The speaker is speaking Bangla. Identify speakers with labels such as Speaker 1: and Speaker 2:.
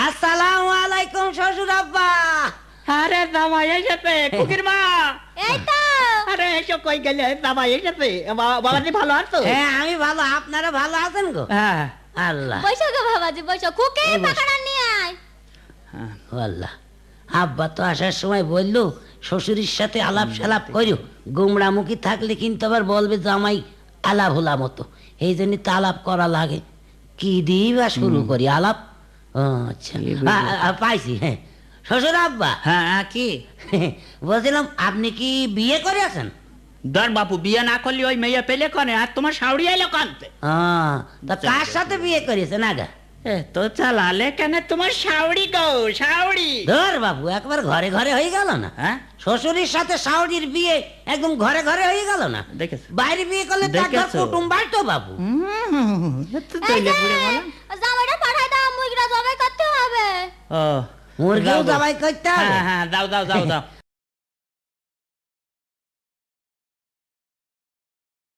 Speaker 1: আসসালামু আলাইকুম শ্বশুর আব্বা।
Speaker 2: আরে জামাই এসেছে, কুকির মা।
Speaker 3: এই তো
Speaker 2: আরে এসো, কই গেলে? জামাই এসেছে। বাবাজি ভালো আছো?
Speaker 1: হ্যাঁ আমি ভালো, আপনারা ভালো আছেন গো?
Speaker 2: হ্যাঁ।
Speaker 1: আল্লাহ
Speaker 3: বৈশো গো বাবাজি, বৈশো। খুকে
Speaker 1: এই বস।
Speaker 3: পাকাড়া নিয়ে আয়।
Speaker 1: আল্লাহ, আব্বা তো আসার সময় বললো শ্বশুরের সাথে আলাপ সালাপ করিও, গুমরামুখী থাকলে কিন্তু আবার বলবে জামাই আলাপ হোলা মতো, এই জন্য তো আলাপ করা লাগে। কি দিয়ে বা শুরু করি আলাপ? ও আচ্ছা, পাইছি। হ্যাঁ শ্বশুর আব্বা,
Speaker 2: হ্যাঁ কি?
Speaker 1: বলছিলাম আপনি কি বিয়ে করে আছেন?
Speaker 2: ধর বাপু, বিয়ে না করলে ওই মেয়ে পেলে করে, আর তোমার শাওড়ি এলো কানতে।
Speaker 1: তা কার সাথে বিয়ে করেছেন আগা?
Speaker 2: তো চালালে কেন তোমার শাওড়ি গো, শাওড়ি।
Speaker 1: ধর বাবু, একবার ঘরে ঘরে হয়ে গেল না?
Speaker 2: হ্যাঁ
Speaker 1: শ্বশুরের সাথে শাওরির বিয়ে একদম ঘরে ঘরে হয়ে গেল না?
Speaker 2: দেখেছো?
Speaker 1: বাইরে বিয়ে করলে তো একবার
Speaker 2: দেখেছো?
Speaker 1: কুটুম বাড়তো বাবু।
Speaker 3: এই যে, জামাইটা পাঠাই দাও, মুইগরা জবাই করতে হবে।
Speaker 2: ও
Speaker 1: মুরগিও
Speaker 2: যাও গো।
Speaker 1: জবাই করতে হবে?
Speaker 2: হ্যাঁ হ্যাঁ, দাও দাও দাও দাও।